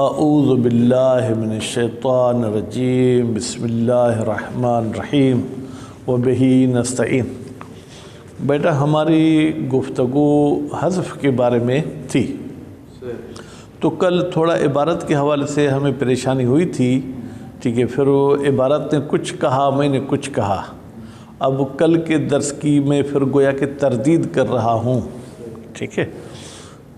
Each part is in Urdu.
اعوذ باللہ من الشیطان الرجیم بسم اللہ الرحمن الرحیم وبہ نستعین۔ بیٹا ہماری گفتگو حذف کے بارے میں تھی، تو کل تھوڑا عبارت کے حوالے سے ہمیں پریشانی ہوئی تھی، ٹھیک ہے۔ پھر وہ عبارت نے کچھ کہا، میں نے کچھ کہا۔ اب کل کے درس کی میں پھر گویا کہ تردید کر رہا ہوں، ٹھیک ہے۔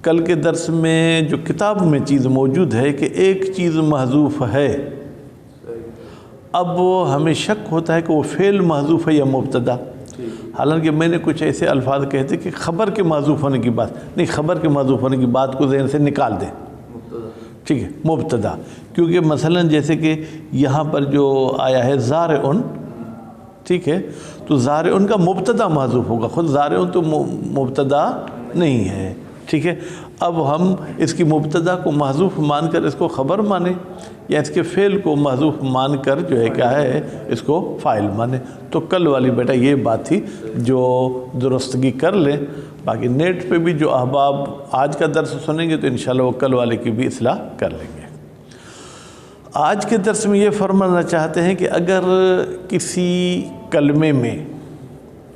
کل کے درس میں جو کتاب میں چیز موجود ہے کہ ایک چیز محذوف ہے، اب وہ ہمیں شک ہوتا ہے کہ وہ فعل محذوف ہے یا مبتدا۔ حالانکہ میں نے کچھ ایسے الفاظ کہے تھے کہ خبر کے محذوف ہونے کی بات نہیں، خبر کے محذوف ہونے کی بات کو ذہن سے نکال دیں، ٹھیک ہے، مبتدا۔ کیونکہ مثلا جیسے کہ یہاں پر جو آیا ہے زارعن، ٹھیک ہے، تو زارعن کا مبتدا محذوف ہوگا، خود زارعن تو مبتدا نہیں ہے، ٹھیک ہے۔ اب ہم اس کی مبتدا کو محذوف مان کر اس کو خبر مانیں یا اس کے فعل کو محذوف مان کر جو ہے کیا ہے اس کو فاعل مانیں۔ تو کل والی بیٹا یہ بات تھی جو درستگی کر لیں۔ باقی نیٹ پہ بھی جو احباب آج کا درس سنیں گے تو انشاءاللہ وہ کل والے کی بھی اصلاح کر لیں گے۔ آج کے درس میں یہ فرمانا چاہتے ہیں کہ اگر کسی کلمے میں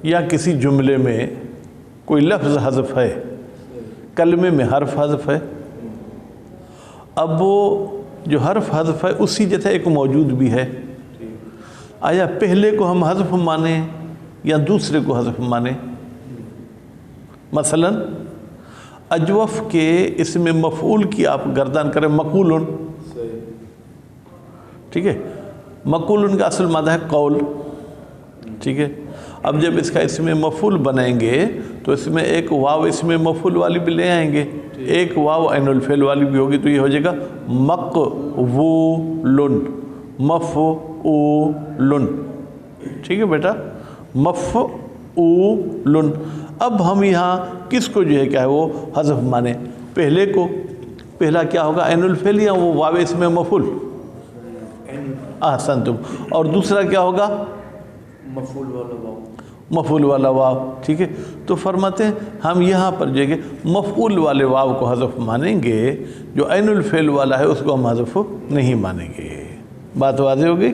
یا کسی جملے میں کوئی لفظ حذف ہے، کلمے میں حرف حذف ہے، اب وہ جو حرف حذف ہے اسی جیسا ایک موجود بھی ہے، آیا پہلے کو ہم حذف مانیں یا دوسرے کو حذف مانیں؟ مثلا اجوف کے اسم مفعول کی آپ گردان کریں مقولن، ٹھیک ہے، مقولن کا اصل مادہ ہے قول، ٹھیک ہے۔ اب جب اس کا اسم مفعول بنائیں گے تو اس میں ایک واو اسم مفعول والی بھی لے آئیں گے، ایک واو عین الفعل والی بھی ہوگی، تو یہ ہو جائے گا مقولن، مفعولن، ٹھیک ہے بیٹا، مفعولن۔ اب ہم یہاں کس کو جو ہے کیا ہے وہ حذف مانیں؟ پہلے کو، پہلا کیا ہوگا عین الفعل یا وہ واو اسم مفعول؟ احسنتم۔ اور دوسرا کیا ہوگا؟ مفعول والا واو، مفعول والا واو، ٹھیک ہے۔ تو فرماتے ہیں ہم یہاں پر جو ہے کہ مفعول والے واو کو حذف مانیں گے، جو عین الفعل والا ہے اس کو ہم حذف نہیں مانیں گے۔ بات واضح ہو گئی؟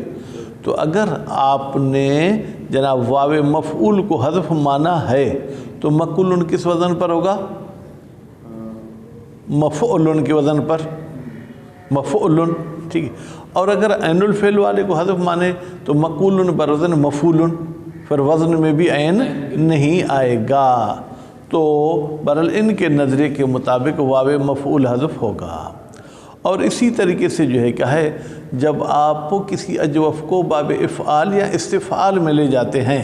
تو اگر آپ نے جناب واو مفعول کو حذف مانا ہے تو مقولن کس وزن پر ہوگا؟ مفعولن کے وزن پر، مفعولن، ٹھیک ہے۔ اور اگر عین الفعل والے کو حذف مانے تو مقولن بر وزن مفعولن، پھر وزن میں بھی عین نہیں آئے گا، تو برحال ان کے نظریے کے مطابق واو مفعول حذف ہوگا۔ اور اسی طریقے سے جو ہے کیا ہے جب آپ کسی اجوف کو باب افعال یا استفعال میں لے جاتے ہیں،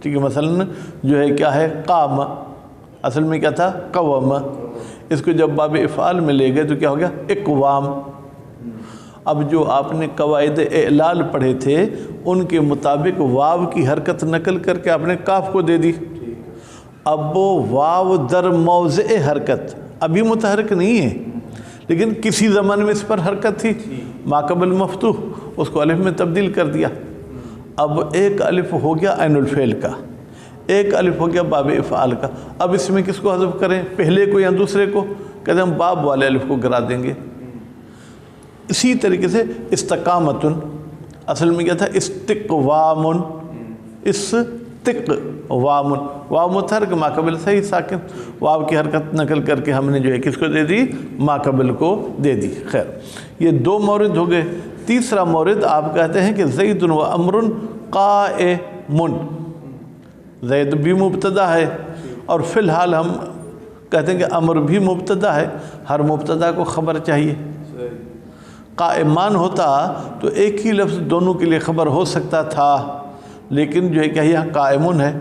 ٹھیک ہے، مثلا جو ہے کیا ہے قام، اصل میں کیا تھا قوم، اس کو جب باب افعال میں لے گئے تو کیا ہو گیا اقوام۔ اب جو آپ نے قواعد اعلال پڑھے تھے ان کے مطابق واو کی حرکت نقل کر کے آپ نے کاف کو دے دی، اب وہ واو در موضع حرکت ابھی متحرک نہیں ہے لیکن کسی زمان میں اس پر حرکت تھی، ما قبل مفتوح، اس کو الف میں تبدیل کر دیا۔ اب ایک الف ہو گیا عین الفعل کا، ایک الف ہو گیا باب افعال کا، اب اس میں کس کو حذف کریں، پہلے کو یا دوسرے کو؟ کہتے ہیں ہم باب والے الف کو گرا دیں گے۔ اسی طریقے سے استقامتن، اصل میں کیا تھا استقوامن، استقوامن، واو متحرک ما قبل صحیح ساکن، واو کی حرکت نقل کر کے ہم نے جو ہے کس کو دے دی؟ ما قبل کو دے دی۔ خیر، یہ دو مورد ہو گئے۔ تیسرا مورد آپ کہتے ہیں کہ زید و امر قائمن، زید بھی مبتدا ہے اور فی الحال ہم کہتے ہیں کہ امر بھی مبتدا ہے، ہر مبتدا کو خبر چاہیے۔ قائمان ہوتا تو ایک ہی لفظ دونوں کے لیے خبر ہو سکتا تھا، لیکن جو ہے کہ یہاں قائمن ہے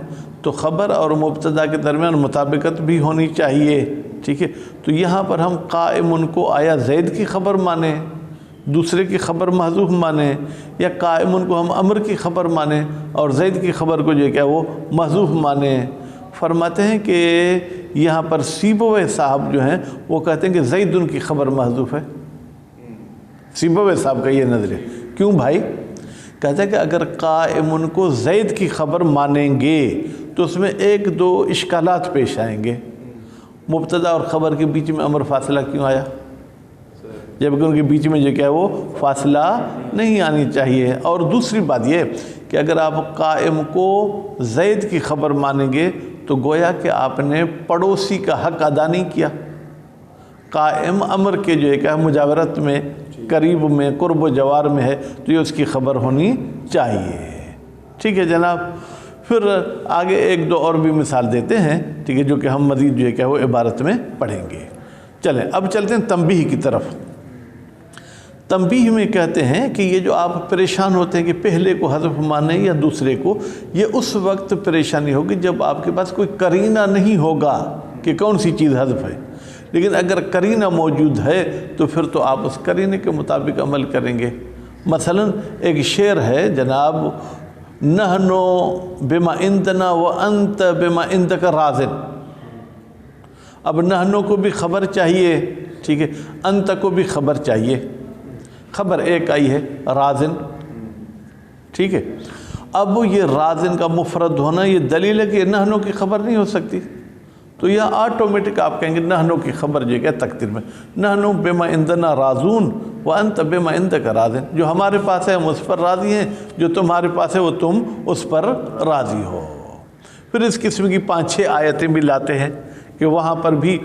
تو خبر اور مبتدا کے درمیان مطابقت بھی ہونی چاہیے، ٹھیک ہے۔ تو یہاں پر ہم قائمن کو آیا زید کی خبر مانیں، دوسرے کی خبر محذوف مانیں، یا قائمن کو ہم امر کی خبر مانیں اور زید کی خبر کو جو ہے کہ وہ محذوف مانیں؟ فرماتے ہیں کہ یہاں پر سیبویہ صاحب جو ہیں وہ کہتے ہیں کہ زیدن کی خبر محذوف ہے۔ سیبویہ صاحب کا یہ نظر ہے، کیوں بھائی؟ کہتا ہے کہ اگر قائمن کو زید کی خبر مانیں گے تو اس میں ایک دو اشکالات پیش آئیں گے۔ مبتدا اور خبر کے بیچ میں امر فاصلہ کیوں آیا؟ جبکہ ان کے بیچ میں جو کیا ہے وہ فاصلہ نہیں آنی چاہیے۔ اور دوسری بات یہ کہ اگر آپ قائم کو زید کی خبر مانیں گے تو گویا کہ آپ نے پڑوسی کا حق ادا نہیں کیا۔ قائم امر کے جو ہے کہ مجاورت میں، قریب میں، قرب و جوار میں ہے، تو یہ اس کی خبر ہونی چاہیے۔ ٹھیک ہے جناب، پھر آگے ایک دو اور بھی مثال دیتے ہیں، ٹھیک ہے، جو کہ ہم مزید جو ہے کہ وہ عبارت میں پڑھیں گے۔ چلیں اب چلتے ہیں تنبیہ کی طرف۔ تنبیہ میں کہتے ہیں کہ یہ جو آپ پریشان ہوتے ہیں کہ پہلے کو حذف مانیں یا دوسرے کو، یہ اس وقت پریشانی ہوگی جب آپ کے پاس کوئی قرینہ نہیں ہوگا کہ کون سی چیز حذف ہے۔ لیکن اگر قرینہ موجود ہے تو پھر تو آپ اس قرینے کے مطابق عمل کریں گے۔ مثلا ایک شعر ہے جناب، نحنو بما عندنا وانت بما عندک راضٍ۔ اب نحنو کو بھی خبر چاہیے، ٹھیک ہے، انت کو بھی خبر چاہیے، خبر ایک آئی ہے راضٍ، ٹھیک ہے۔ اب یہ راضٍ کا مفرد ہونا یہ دلیل ہے کہ نحنو کی خبر نہیں ہو سکتی، تو یہ آٹومیٹک آپ کہیں گے نحنو کی خبر جو ہے تقدیر میں، نحنو بما عندنا راضون وانت بما عندک راضٍ، جو ہمارے پاس ہے ہم اس پر راضی ہیں، جو تمہارے پاس ہے وہ تم اس پر راضی ہو۔ پھر اس قسم کی 5-6 آیتیں بھی لاتے ہیں کہ وہاں پر بھی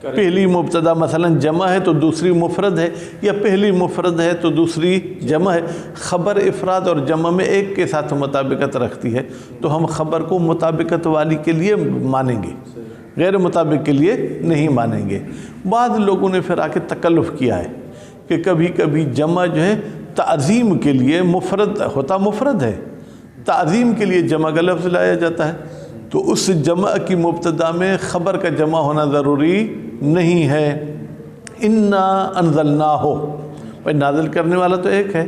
پہلی مبتدا مثلا جمع ہے تو دوسری مفرد ہے، یا پہلی مفرد ہے تو دوسری جمع ہے، خبر افراد اور جمع میں ایک کے ساتھ مطابقت رکھتی ہے، تو ہم خبر کو مطابقت والی کے لیے مانیں گے، غیر مطابق کے لیے نہیں مانیں گے۔ بعض لوگوں نے پھر آ کے تکلف کیا ہے کہ کبھی کبھی جمع جو ہے تعظیم کے لیے مفرد ہوتا، مفرد ہے، تعظیم کے لیے جمع کا لفظ لایا جاتا ہے، تو اس جمع کی مبتدا میں خبر کا جمع ہونا ضروری نہیں ہے۔ انا انزلناہ، بھائی نازل کرنے والا تو ایک ہے،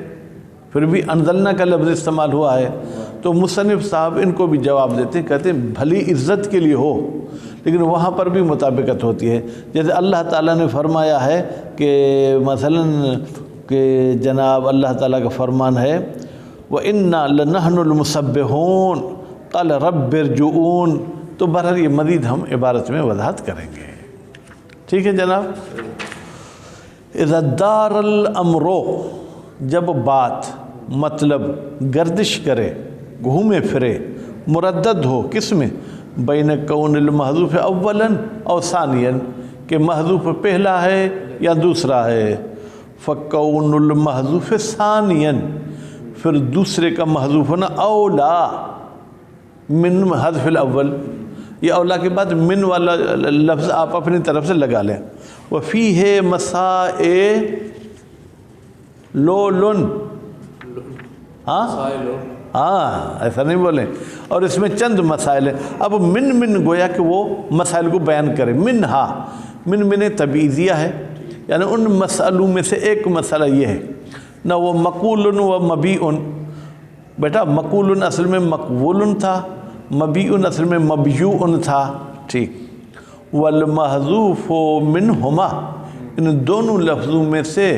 پھر بھی انزلنا کا لفظ استعمال ہوا ہے، تو مصنف صاحب ان کو بھی جواب دیتے ہیں، کہتے ہیں بھلی عزت کے لیے ہو لیکن وہاں پر بھی مطابقت ہوتی ہے۔ جیسے اللہ تعالیٰ نے فرمایا ہے کہ مثلا کہ جناب اللہ تعالیٰ کا فرمان ہے وَإِنَّا لَنَحْنُ الْمُسَبِّحُونَ قَالَ رَبِّ ارْجِعُونَ، تو بہرحال یہ مزید ہم عبارت میں وضاحت کریں گے۔ ٹھیک ہے جناب۔ اذا دار الامر، جب بات مطلب گردش کرے، گھومے پھرے، مردد ہو، کس میں؟ بین کون المحذوف اولا او ثانیا، کہ محذوف پہلا ہے یا دوسرا ہے، فکون المحذوف ثانیا، پھر دوسرے کا محذوف ہونا اولا من حذف الاول، یہ اولا کے بعد من والا لفظ آپ اپنی طرف سے لگا لیں۔ وفیہ مسائل لولن، ہاں ایسا نہیں بولیں، اور اس میں چند مسائل ہیں۔ اب من گویا کہ وہ مسائل کو بیان کرے، من تبعیضیہ ہے، یعنی ان مسئلوں میں سے ایک مسئلہ یہ ہے، نہ وہ مقول و مبیع، بیٹا مقول اصل میں مقبول تھا، مبیع اصل میں مبیوع تھا، ٹھیک۔ والمحذوف منہما، ان دونوں لفظوں میں سے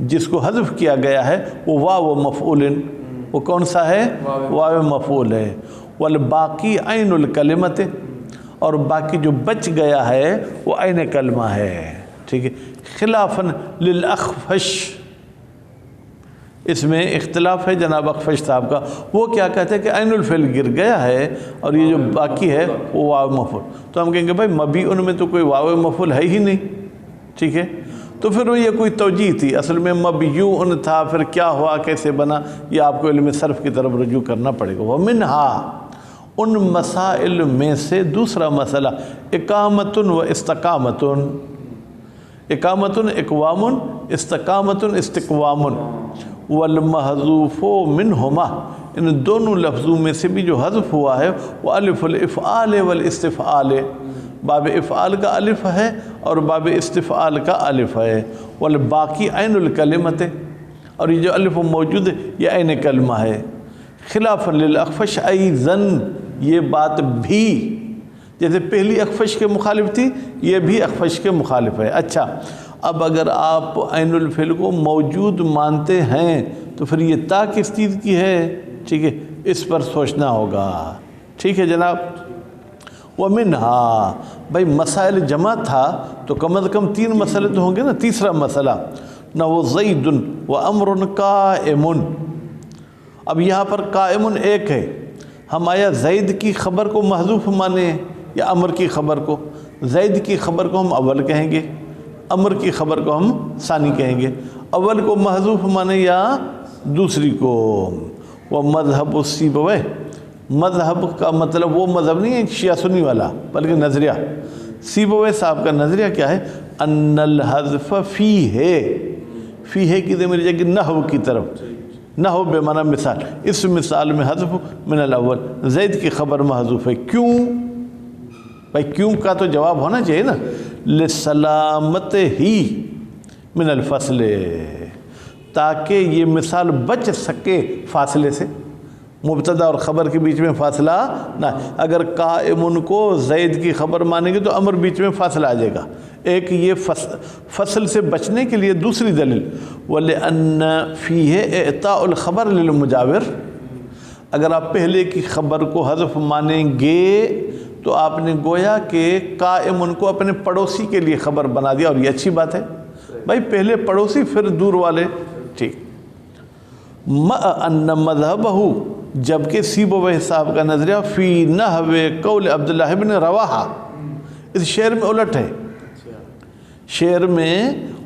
جس کو حذف کیا گیا ہے وہ واو مفعول، وہ کون سا ہے؟ واو مفعول ہے۔ والباقی عین الکلمت، اور باقی جو بچ گیا ہے وہ عین کلمہ ہے، ٹھیک ہے۔ خلافاً للاخفش، اس میں اختلاف ہے جناب اخفش صاحب کا، وہ کیا کہتے ہیں کہ عین الفعل گر گیا ہے اور یہ جو باقی ہے وہ واو مفعول، تو ہم کہیں گے بھائی مبیع میں تو کوئی واو مفعول ہے ہی نہیں، ٹھیک ہے۔ تو پھر وہ یہ کوئی توجیہ تھی، اصل میں مبیوع تھا، پھر کیا ہوا، کیسے بنا، یہ آپ کو علم صرف کی طرف رجوع کرنا پڑے گا۔ ومنہا، ان مسائل میں سے دوسرا مسئلہ، اقامت و استقامت، اقامت اقوام، استقامت استقوام، والمحذوف منہما، ان دونوں لفظوں میں سے بھی جو حذف ہوا ہے وہ الف الافعال والاستفعال، باب افعال کا الف ہے اور باب استفعال کا الف ہے، والباقی عین الکلمت، اور یہ جو الف موجود ہے یہ عین کلمہ ہے۔ خلاف للاخفش ایضاً، یہ بات بھی جیسے پہلی اخفش کے مخالف تھی یہ بھی اخفش کے مخالف ہے۔ اچھا، اب اگر آپ عین الفعل کو موجود مانتے ہیں تو پھر یہ تا کس چیز کی ہے، ٹھیک ہے، اس پر سوچنا ہوگا، ٹھیک ہے جناب۔ ومنہا، بھائی مسائل جمع تھا تو کم از کم 3 مسئلے تو ہوں گے نا، تیسرا مسئلہ نہ وہ زید و امر قائم. اب یہاں پر قائم ایک ہے، ہم آیا زید کی خبر کو محذوف مانیں یا امر کی خبر کو؟ زید کی خبر کو ہم اول کہیں گے، امر کی خبر کو ہم ثانی کہیں گے. اول کو محذوف مانیں یا دوسری کو؟ وہ مذہب السیبویہ، مذہب کا مطلب وہ مذہب نہیں ہے شیعہ سنی والا بلکہ نظریہ. سیبویہ صاحب کا نظریہ کیا ہے؟ ان الحذف فی ہے کی ضمیر جائے گی نحو کی طرف. نحو بے معنی مثال، اس مثال میں حذف من الاول، زید کی خبر محذوف ہے. کیوں بھائی؟ کیوں کا تو جواب ہونا چاہیے نا. لسلامت ہی من الفصل، تاکہ یہ مثال بچ سکے فاصلے سے. مبتدا اور خبر کے بیچ میں فاصلہ نہ. اگر قائم کو زید کی خبر مانیں گے تو امر بیچ میں فاصلہ آ جائے گا. ایک یہ فصل سے بچنے کے لیے دوسری دلیل وَلِأَنَّ فِيهِ إِعْطَاءُ الْخَبَرِ لِلْمُجَاوِرِ، اگر آپ پہلے کی خبر کو حذف مانیں گے تو آپ نے گویا کہ قائم ان کو اپنے پڑوسی کے لیے خبر بنا دیا، اور یہ اچھی بات ہے بھائی، پہلے پڑوسی پھر دور والے. ٹھیک. ان مذہبہ، جبکہ سیبویہ صاحب کا نظریہ فی نحو قول عبداللہ بن رواحہ، اس شعر میں الٹ ہے. شعر میں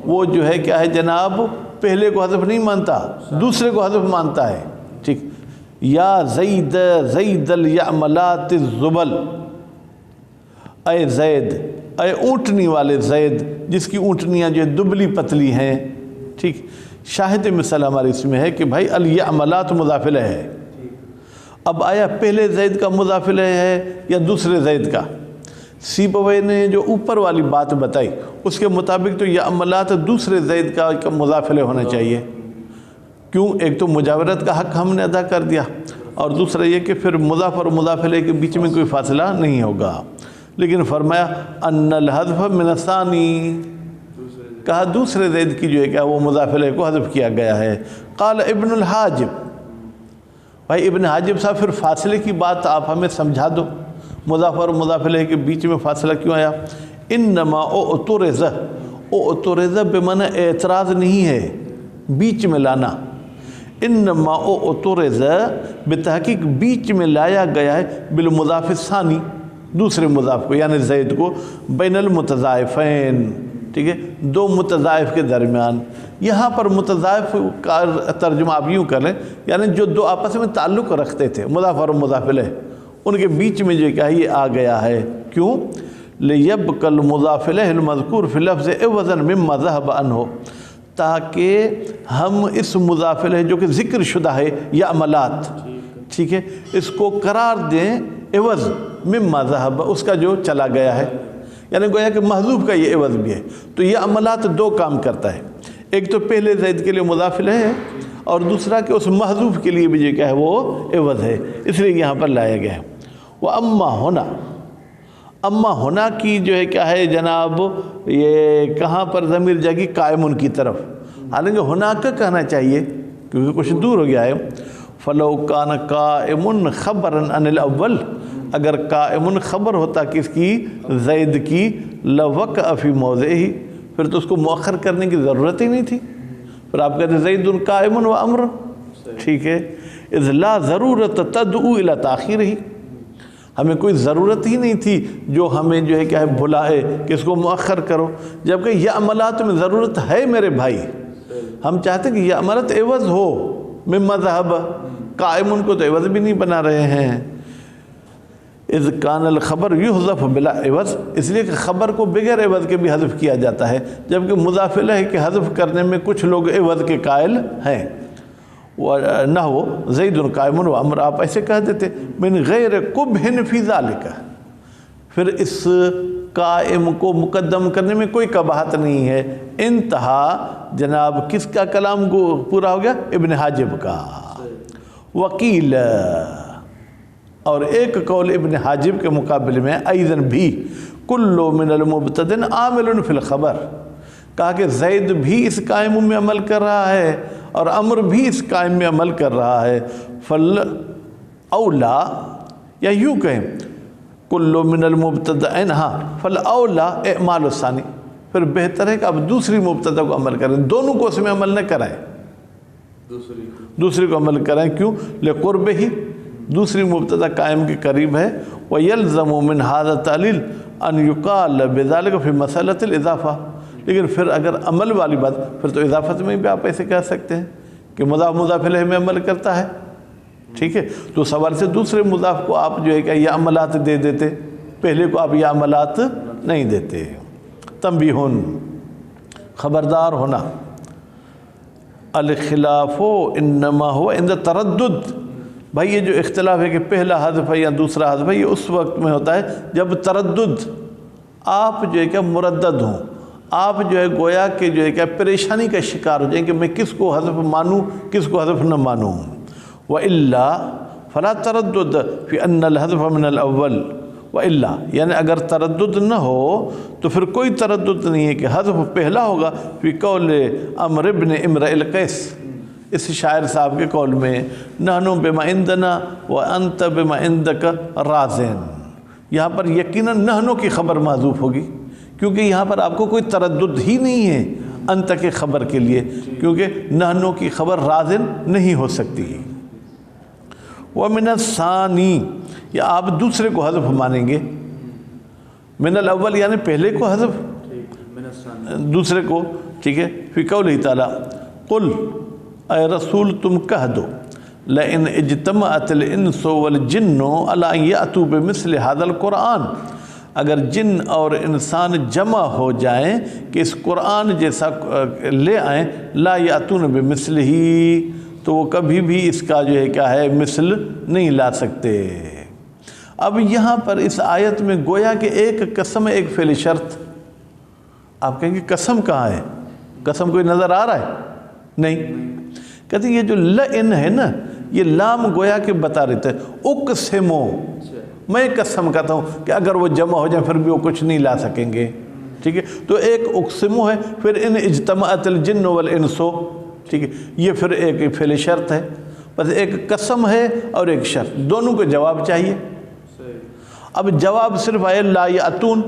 وہ جو ہے کیا ہے جناب، پہلے کو حذف نہیں مانتا، دوسرے کو حذف مانتا ہے. ٹھیک. یا زید زید الیعملات الزبل، اے زید، اے اونٹنی والے زید جس کی اونٹنیاں جو دبلی پتلی ہیں. ٹھیک. شاہد مثال ہمارے اس میں ہے کہ بھائی الیعملات مضاف الیہ ہے. اب آیا پہلے زید کا مضاف الیہ ہے یا دوسرے زید کا؟ سیبویہ نے جو اوپر والی بات بتائی اس کے مطابق تو یعملات دوسرے زید کا مضاف الیہ ہونا چاہیے. کیوں؟ ایک تو مجاورت کا حق ہم نے ادا کر دیا، اور دوسرا یہ کہ پھر مضاف اور مضاف الیہ کے بیچ میں کوئی فاصلہ نہیں ہوگا. لیکن فرمایا ان الحذف من الثانی، کہا دوسرے زید کی جو ہے کیا وہ مضاف الیہ کو حذف کیا گیا ہے. قال ابن الحاجب، بھائی ابن حاجب صاحب پھر فاصلے کی بات آپ ہمیں سمجھا دو، مضاف اور مضاف الیہ کے بیچ میں فاصلہ کیوں آیا؟ انما اعترض، اعترض بمعنی اعتراض نہیں ہے، بیچ میں لانا. انما اعترض بتحقیق بیچ میں لایا گیا ہے بالمضاف الثانی، دوسرے مضاف کو یعنی زید کو، بین المتضاعفین. ٹھیک ہے، دو متضاعف کے درمیان. یہاں پر متضاعف کا ترجمہ آپ یوں کر لیں، یعنی جو دو آپس میں تعلق رکھتے تھے مضاف اور مضاف الیہ، ان کے بیچ میں جو کیا ہے یہ آ گیا ہے. کیوں؟ لِيَبْقَ الْمُضَافُ إِلَيْهِ الْمَذْكُورُ فِي اللَّفْظِ عِوَضًا مِمَّا ذَهَبَ عَنْهُ، تاکہ ہم اس مضاف الیہ جو کہ ذکر شدہ ہے یا عملات، ٹھیک ہے، اس کو قرار دیں عوض مما ذهب، اس کا جو چلا گیا ہے، یعنی گویا کہ محذوف کا یہ عوض بھی ہے. تو یہ عملات دو کام کرتا ہے، ایک تو پہلے زید کے لیے مضاف الیہ ہے، اور دوسرا کہ اس محذوف کے لیے بھی جو کیا ہے وہ عوض ہے، اس لیے یہاں پر لایا گیا ہے. وَأَمَّا هُنَا، اما ہونا کی جو ہے کیا ہے جناب، یہ کہاں پر ضمیر جگی؟ قائمن کی طرف، حالانکہ ہونا کا کہنا چاہیے کیونکہ کچھ دور ہو گیا ہے. فلو کان قائم خبرا عن الاول، اگر قائم خبر ہوتا کس کی؟ زید کی، لوقع فی موضعہ، پھر تو اس کو مؤخر کرنے کی ضرورت ہی نہیں تھی. پھر آپ کہتے زید قائم و امر، ٹھیک ہے، اذ لا ضرورت تدعو الی تاخیرہ، ہمیں کوئی ضرورت ہی نہیں تھی جو ہمیں جو ہے کیا ہے بلائے کہ اس کو مؤخر کرو، جبکہ یہ عملات میں ضرورت ہے میرے بھائی. ہم چاہتے ہیں کہ یہ عملات عوض ہو مما ذهب، قائم ان کو تو عوض بھی نہیں بنا رہے ہیں. اذ کان الخبر یحذف بلا عوض، اس لیے کہ خبر کو بغیر عوض کے بھی حذف کیا جاتا ہے، جبکہ مضاف الیہ کے حذف کرنے میں کچھ لوگ عوض کے قائل ہیں. نہ ہو زید قائم و امر، آپ ایسے کہہ دیتے من غیر قبح فی ذالک، پھر اس قائم کو مقدم کرنے میں کوئی قباحت نہیں ہے. انتہا جناب کس کا کلام کو پورا ہو گیا؟ ابن حاجب کا. وکیل، اور ایک قول ابن حاجب کے مقابلے میں ایضاً بھی کل من المبتدن عامل فی الخبر، کہا کہ زید بھی اس قائم میں عمل کر رہا ہے اور امر بھی اس قائم میں عمل کر رہا ہے. فل اولا، یا یوں کہیں کل من المبتدئین، ہاں فل اولا اعمال الثانی، پھر بہتر ہے کہ آپ دوسری مبتدا کو عمل کریں، دونوں کو اس میں عمل نہ کرائیں، دوسری کو عمل کریں. کیوں؟ لقرب ہی دوسری مبتدا قائم کے قریب ہے. وَيَلْزَمُ مِنْ هَذَا التَّعْلِيلِ أَنْ يُقَالَ بِذَلِكَ فِي مَسَأَلَةِ الْإِضَافَةِ. لیکن پھر اگر عمل والی بات، پھر تو اضافت میں بھی آپ ایسے کہہ سکتے ہیں کہ مضاف مضاف الیہ میں عمل کرتا ہے. ٹھیک ہے، تو سوال سے دوسرے مضاف کو آپ جو ہے کہ یہ عملات دے دیتے، پہلے کو آپ یہ عملات نہیں دیتے. تنبیہن، خبردار ہونا. الخلاف انما ہوا عند تردد. بھائی یہ جو اختلاف ہے کہ پہلا حذف ہے یا دوسرا حذف ہے، یہ اس وقت میں ہوتا ہے جب تردد، آپ جو ہے کہ مردد ہوں، آپ جو ہے گویا کہ جو ہے کہ پریشانی کا شکار ہو جائیں کہ میں کس کو حذف مانوں کس کو حذف نہ مانوں. وَإِلَّا فَلَا تَرَدُّدَ فِي أَنَّ الْحَذْفَ مِنَ الْأَوَّلِ. وَإِلَّا یعنی اگر تردد نہ ہو تو پھر کوئی تردد نہیں ہے کہ حذف پہلا ہوگا. فی قول عمرو بن امرئ القیس، اس شاعر صاحب کے قول میں، نحن بما عندنا وانت بما عندک راضین. یہاں پر یقیناً نحنو کی خبر محذوف ہوگی، کیونکہ یہاں پر آپ کو کوئی تردد ہی نہیں ہے انت کے خبر کے لیے، کیونکہ نحنو کی خبر راضین نہیں ہو سکتی. ومن الثانی، یا آپ دوسرے کو حذف مانیں گے. من الاول یعنی پہلے کو حذف، دوسرے کو. ٹھیک ہے، فی قولہ تعالی قل، اے رسول تم کہہ دو، لئن اجتمعت الانس والجن علی ان یأتوا بمثل هذا القرآن، اگر جن اور انسان جمع ہو جائیں کہ اس قرآن جیسا لے آئیں، لا یأتون بمثلہ، تو وہ کبھی بھی اس کا جو ہے کیا ہے مثل نہیں لا سکتے. اب یہاں پر اس آیت میں گویا کہ ایک قسم ایک فعل شرط. آپ کہیں گے قسم کہاں ہے؟ قسم کوئی نظر آ رہا ہے؟ نہیں. کہتے ہیں یہ جو لئن ہے نا، یہ لام گویا کہ بتا رہتا ہے اقسمو، میں قسم کہتا ہوں کہ اگر وہ جمع ہو جائیں پھر بھی وہ کچھ نہیں لا سکیں گے. ٹھیک ہے، تو ایک اقسمو ہے، پھر ان اجتمعت الجن والانسو. ٹھیک ہے، یہ پھر ایک فعل شرط ہے. بس ایک قسم ہے اور ایک شرط، دونوں کو جواب چاہیے. اب جواب صرف آئے لا یأتون.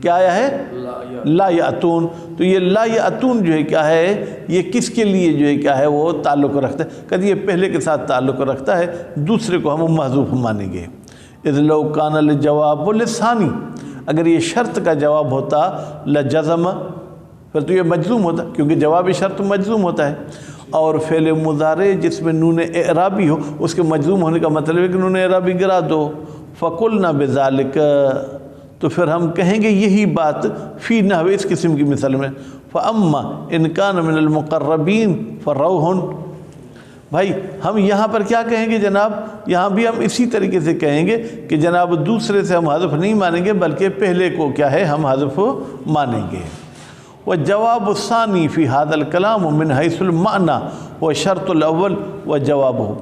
کیا آیا ہے؟ لا یأتون. تو یہ لا یأتون جو ہے کیا ہے، یہ کس کے لیے جو ہے کیا ہے وہ تعلق رکھتا ہے؟ کہتے یہ پہلے کے ساتھ تعلق رکھتا ہے، دوسرے کو ہم محذوف مانیں گے. اذ لو کان الجواب للثانی، اگر یہ شرط کا جواب ہوتا لجزم، پھر تو یہ مجزوم ہوتا، کیونکہ جواب شرط مجزوم ہوتا ہے. اور فعل مضارع جس میں نون اعرابی ہو، اس کے مجزوم ہونے کا مطلب ہے کہ نون اعرابی گرا دو. فقلنا بذالک، تو پھر ہم کہیں گے یہی بات فی نحو اس قسم کی مثال میں. فاما ان کان من المقربین فروح. بھائی ہم یہاں پر کیا کہیں گے جناب؟ یہاں بھی ہم اسی طریقے سے کہیں گے کہ جناب دوسرے سے ہم حذف نہیں مانیں گے، بلکہ پہلے کو کیا ہے ہم حذف مانیں گے. وجواب الثانی فی هذا الکلام من حیث المعنی وشرط الاول وجوابہ.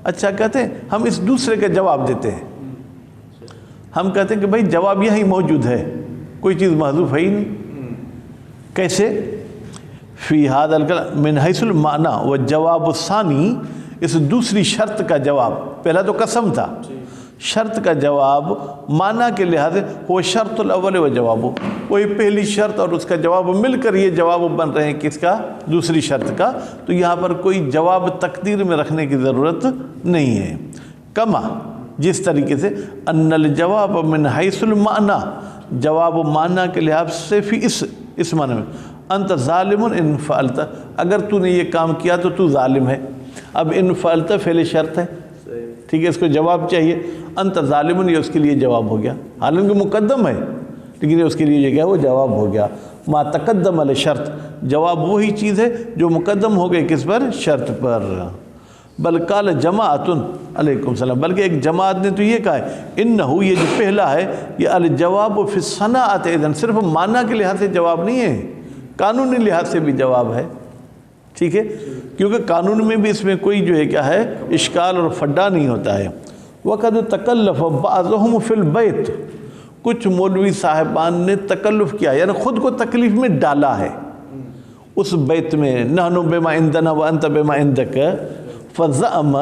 اچھا، کہتے ہیں ہم اس دوسرے کا جواب دیتے ہیں. ہم کہتے ہیں کہ بھائی جواب یہی موجود ہے، کوئی چیز محذوف ہے ہی نہیں. کیسے؟ فی هذا الکلام من حیث المعنی والجواب الثانی، اس دوسری شرط کا جواب، پہلا تو قسم تھا، شرط کا جواب معنی کے لحاظ سے وہ شرط الاول و جواب، وہی پہلی شرط اور اس کا جواب مل کر یہ جواب بن رہے ہیں کس کا؟ دوسری شرط کا. تو یہاں پر کوئی جواب تقدیر میں رکھنے کی ضرورت نہیں ہے. کما، جس طریقے سے ان الجواب من حیث المعنی، جواب معنی کے لحاظ سے فی اس معنی میں، انت ظالم ان فعلت، اگر تو نے یہ کام کیا تو تو ظالم ہے. اب ان فعلت فعل شرط ہے، ٹھیک ہے، اس کو جواب چاہیے. انت ظالم، یہ اس کے لیے جواب ہو گیا، حالانکہ مقدم ہے لیکن اس کے لیے یہ کیا وہ جواب ہو گیا. ما تقدم علی شرط، جواب وہی چیز ہے جو مقدم ہو گئی کس پر؟ شرط پر. بل قال جماعت، علیکم السلام، بلکہ ایک جماعت نے تو یہ کہا ہے انہو، یہ جو پہلا ہے یہ الجواب فی الصناعۃ، اذن صرف معنی کے لحاظ سے جواب نہیں ہے، قانونی لحاظ سے بھی جواب ہے. ٹھیک ہے، کیونکہ قانون میں بھی اس میں کوئی جو ہے کیا ہے اشکال اور فڈا نہیں ہوتا ہے. وقد تکلف بعضهم فی البیت، کچھ مولوی صاحبان نے تکلف کیا، یعنی خود کو تکلیف میں ڈالا ہے اس بیت میں. نحن بما عندنا وانت بما عندک. فزعم،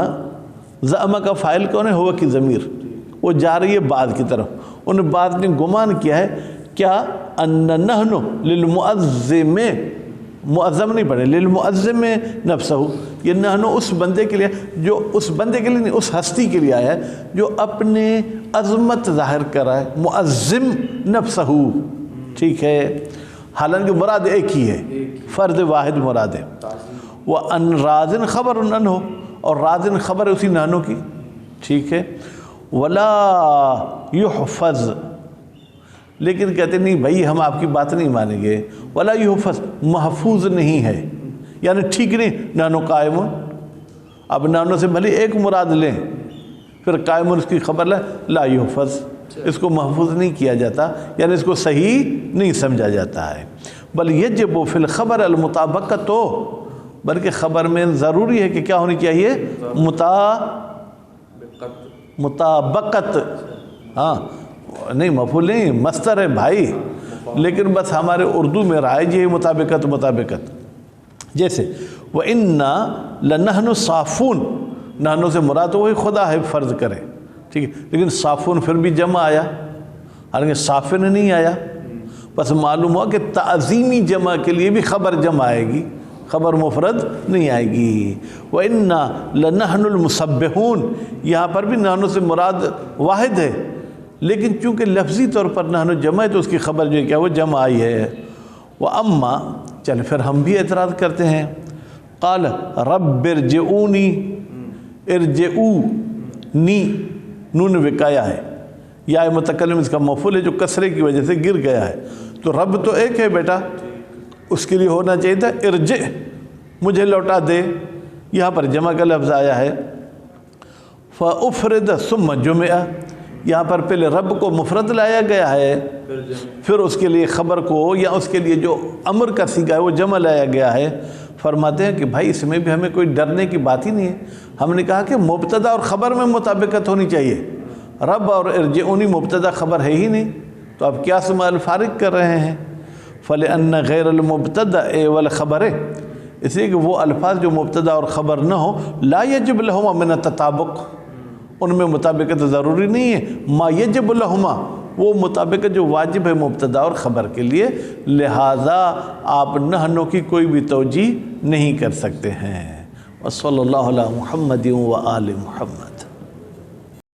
زعم کا فاعل کون ہے؟ ہوا کی ضمیر، وہ جا رہی ہے بعد کی طرف. ان بعد نے گمان کیا ہے کیا ان نحن للمؤذم، معظم نہیں پڑھے، للمؤذم نفسہ، یہ نحن اس بندے کے لیے، جو اس بندے کے لیے نہیں، اس ہستی کے لیے آیا ہے جو اپنے عظمت ظاہر کرا ہے، معظم نفسہ، ٹھیک ہے، حالانکہ مراد ایک ہی ہے، فرد واحد مراد ہے۔ وَأَن رَازٍ خَبَرٌ عنہ، اور رازن خبر ہے اسی نحن کی، ٹھیک ہے۔ وَلَا يُحْفَظ، لیکن کہتے نہیں بھائی ہم آپ کی بات نہیں مانیں گے، ولا یحفظ، محفوظ نہیں ہے، یعنی ٹھیک نہیں، نحن قائم، اب نحن سے بھلے ایک مراد لیں، پھر قائم اس کی خبر لیں، لا یحفظ، اس کو محفوظ نہیں کیا جاتا، یعنی اس کو صحیح نہیں سمجھا جاتا ہے۔ بل یجب فی الخبر المطابقت، بلکہ خبر میں ضروری ہے کہ کیا ہونی چاہیے، مطابقت، ہاں نہیں مفعول نہیں، مصدر ہے بھائی، لیکن بس ہمارے اردو میں رائج ہے مطابقت، مطابقت، جیسے وَإِنَّا لَنَحْنُ صَافُونَ، نحن سے مراد وہی خدا ہے فرض کرے، ٹھیک ہے، لیکن صافون پھر بھی جمع آیا، حالانکہ صافن نہیں آیا، بس معلوم ہوا کہ تعظیمی جمع کے لیے بھی خبر جمع آئے گی، خبر مفرد نہیں آئے گی۔ وَإِنَّا لَنَحْنُ الْمُسَبِّحُونَ، یہاں پر بھی نحن سے مراد واحد ہے، لیکن چونکہ لفظی طور پر نحن جمع ہے تو اس کی خبر جو ہے کیا وہ جمع آئی ہے۔ وَأَمَّا، چل پھر ہم بھی اعتراض کرتے ہیں، قال رب ارجعونی، ارجعونی، نون وقایا ہے، یا متکلم اس کا مفعول ہے جو کسرے کی وجہ سے گر گیا ہے، تو رب تو ایک ہے بیٹا، اس کے لیے ہونا چاہیے تھا ارجع، مجھے لوٹا دے، یہاں پر جمع کا لفظ آیا ہے۔ فَأُفْرِدَ ثُمَّ جُمِعَ، یہاں پر پہلے رب کو مفرد لایا گیا ہے، پھر اس کے لیے خبر کو یا اس کے لیے جو امر کا صیغہ ہے وہ جمع لایا گیا ہے۔ فرماتے ہیں کہ بھائی اس میں بھی ہمیں کوئی ڈرنے کی بات ہی نہیں ہے، ہم نے کہا کہ مبتدا اور خبر میں مطابقت ہونی چاہیے، رب اور ارجعونی مبتدا خبر ہے ہی نہیں، تو اب کیا سمع الفارق کر رہے ہیں؟ فَلِأَنَّ غَيْرَ الْمُبْتَدَأِ وَالْخَبَرِ، اس لیے کہ وہ الفاظ جو مبتدا اور خبر نہ ہو، لا یجب لہما من التطابق، ان میں مطابقت ضروری نہیں ہے، ما یجب لہما، وہ مطابقت جو واجب ہے مبتدا اور خبر کے لیے، لہذا آپ نحن کی کوئی بھی توجیہ نہیں کر سکتے ہیں۔ وصلی اللہ علی محمد و آل محمد۔